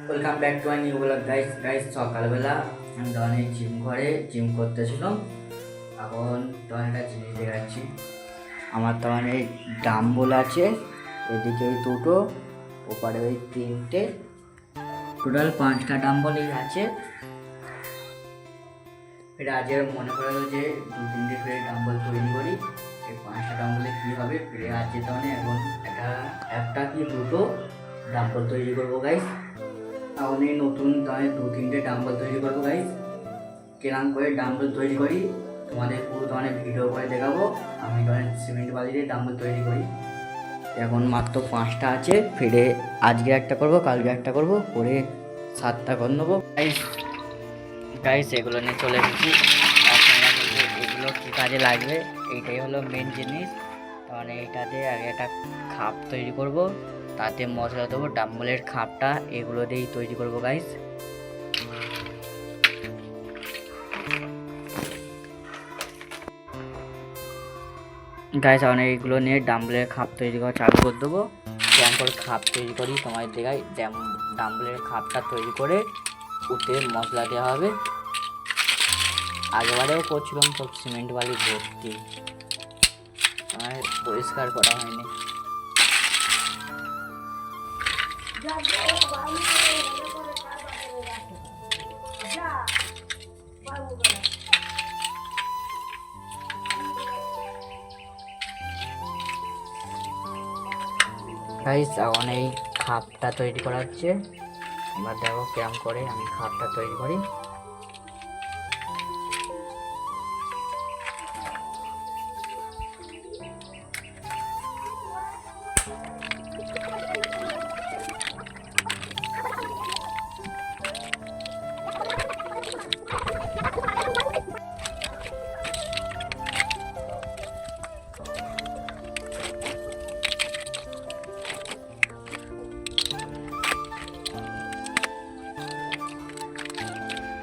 Welcome back to my new blog guys সকালবেলা আমি অনেক জিম করতেছিলাম। এখন তোমার একটা জিনিস দেখাচ্ছি। আমার তো অনেক ডাম্বল আছে, এদিকে দুটো, ওপারে ওই তিনটে, টোটাল 5টা ডাম্বলই আছে। এটা আজকে মনে করলো যে 2-3টে ফিরে ডাম্বল তৈরি করি। এই 5টা ডাম্বলে কী হবে ফিরে আজকে তো এখন একটা কি দুটো ডাম্বল তৈরি করবো গাইস। এখন এই নতুন তাই 2-3টে ডাম্বল তৈরি করবো গাইস। কেরাম করে ডাম্বল তৈরি করি তোমাদের পুরো তোমাদের ভিডিও করে দেখাবো। আমি সিমেন্ট বালি দিয়ে ডাম্বল তৈরি করি। এখন মাত্র 5টা আছে, ফিরে আজকে একটা করব, কালকে একটা করব, করে 7টা করে নেবো গাইস। এগুলো নিয়ে চলে এসেছি। আপনারা বলবে এগুলো কী কাজে লাগবে, এইটাই হলো মেন জিনিস। মানে এইটাতে আগে একটা খাপ তৈরি করব, তাতে মশলা দেবো, ডাম্বলের খাপটা এগুলো দিয়েই তৈরি করব গাইস। এখন এইগুলো নিয়ে ডাম্বলের খাপ তৈরি করা চালু করে দেবো। যেমন করে খাপ তৈরি করি তোমাদের দেখাই। যেমন ডাম্বলের খাপটা তৈরি করে উঠে মশলা দেওয়া হবে। আগেবারেও করছিলাম, সব সিমেন্ট বালি ভর্তি, পরিষ্কার করা হয়নি। গাইস এখন এই খাপটা তৈরি করা হচ্ছে। এবার দেখো কেমন করে আমি খাপটা তৈরি করি।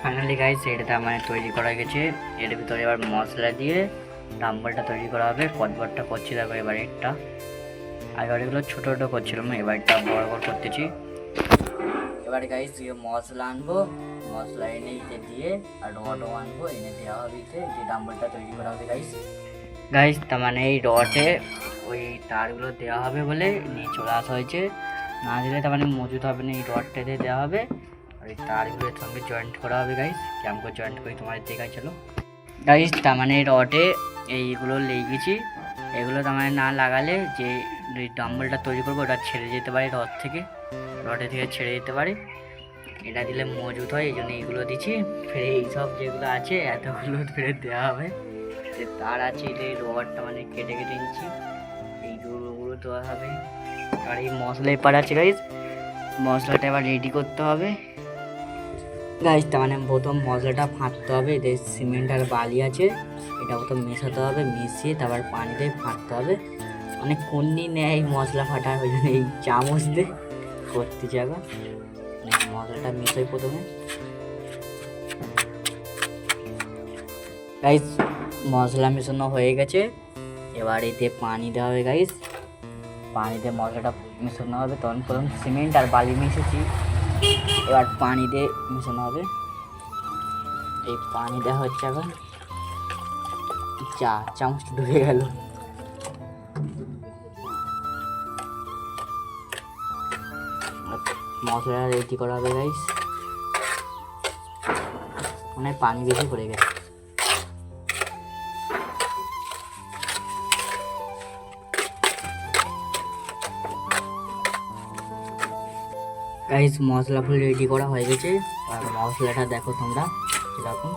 ফাইনালি গাইস এটা মানে তৈরি করা গেছে। এর ভিতরে এবার মশলা দিয়ে ডাম্বলটা তৈরি করা হবে। কতবারটা করছি দেখো, এবার একটা আগের এগুলো ছোটো ছোটো করছিলাম, এবারটা বড় বড় করতেছি। এবারে গাইস মশলা আনবো, মশলা এনে ইতে দিয়ে, আর রডও আনবো, এনে দেওয়া হবে ইতে, যে ডাম্বলটা তৈরি করা হবে গাইস। তার মানে এই রডে ওই তারগুলো দেওয়া হবে বলে নিয়ে চলে আসা হয়েছে। না দিলে তার মানে মজুত হবে না, এই রডটাতে দেওয়া হবে আর এই তারগুলোর সঙ্গে জয়েন্ট করা হবে গাইস। কেমন করে জয়েন্ট করি তোমাদের দেখাই চলো গাইস। তার মানে রডে এইগুলো লেগেছি, এগুলো তার মানে না লাগালে যে ডাম্বলটা তৈরি করবো ওটা ছেড়ে যেতে পারে, রডে থেকে ছেড়ে যেতে পারে। এটা দিলে মজুত হয়, এই জন্য এইগুলো দিচ্ছি। ফিরে এইসব যেগুলো আছে এতগুলো ফিরে দেওয়া হবে। যে তার আছে এই রডটা মানে কেটে কেটে নিচ্ছি, এইগুলো দেওয়া হবে। আর এই মশলা এবার আছে গাইস, মশলাটা এবার রেডি করতে হবে গাইস। তার মানে প্রথম মশলাটা ফাটতে হবে। এদের সিমেন্ট আর বালি আছে, এটা প্রথম মেশাতে হবে, মিশিয়ে তারপর পানিতে ফাটতে হবে। মানে কন্নি নেয় মশলা ফাটা, ওই জন্য এই চামচ দিয়ে করতে যাবে। মশলাটা মিশাই প্রথমে গাইস। মশলা মেশানো হয়ে গেছে, এবার এতে পানি দেওয়া হবে গাইস। পানিতে মশলাটা মেশানো হবে। তখন প্রথম সিমেন্ট আর বালি মিশেছি, এবার পানি দিয়ে মেশানো হবে। এই পানি দেওয়া হচ্ছে এখন, চামচ ঢুকে গেল। মশলা রেডি করা হবে গাইস। মানে পানি বেশি পড়ে গেছে। গাইস মশলা ফুল রেডি করা হয়ে গেছে। আর মশলাটা দেখো তোমরা এরকম।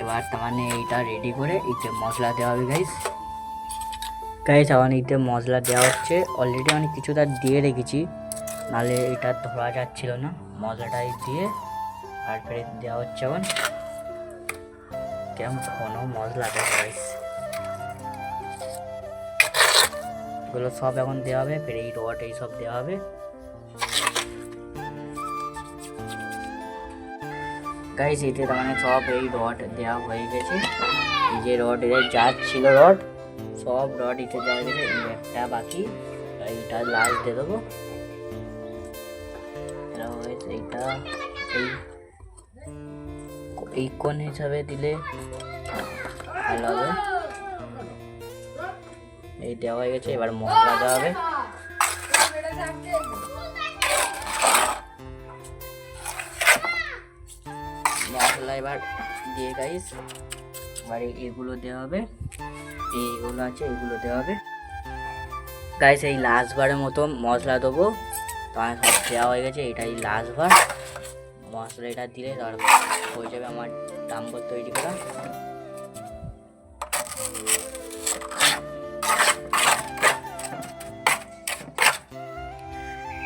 এবার তার মানে এইটা রেডি করে এইটা মশলা দেওয়া হবে গাইস। এখন এইটা মশলা দেওয়া হচ্ছে। অলরেডি আমি কিছুটা দিয়ে রেখেছি, নাহলে এটা ধরা যাচ্ছিল না। মশলাটা দিয়ে আর ফের দেওয়া হচ্ছে। এখন কেমন ঘন মশলা দেওয়া গাইস, এগুলো সব এখন দেওয়া হবে। ফের এই রড এইসব দেওয়া হবে গাইস। এতে তার মানে সব এই রড দেওয়া হয়ে গেছে। এই যে রড যা ছিল রড সব রড এতে দেওয়া গেছে। এই একটা বাকি, এইটা লাস্ট দিয়ে দেবো। এরকম গাইস এইটা এই এই কোন হিসাবে দিলে ভালো হবে। এই দেওয়া হয়ে গেছে, এবার মশলা দেওয়া হবে। মশলা এবার দিয়ে গাইস এবার এগুলো দেওয়া হবে, এইগুলো আছে এগুলো দেওয়া হবে গাইস। এই লাস্ট বারের মতো মশলা দেবো, তো আমার সব দেওয়া হয়ে গেছে। এটাই লাস্ট বার মশলা, এটা দিলে তারপর হয়ে যাবে আমার ডাম্বল তৈরি করা।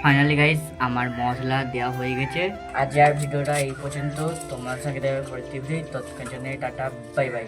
ফাইনালি গাইস আমার মশলা দেওয়া হয়ে গেছে। আজ আর ভিডিওটা এই পর্যন্ত, তোমার সঙ্গে দেখা করতে ততক্ষণ জন্য টাটা বাই বাই।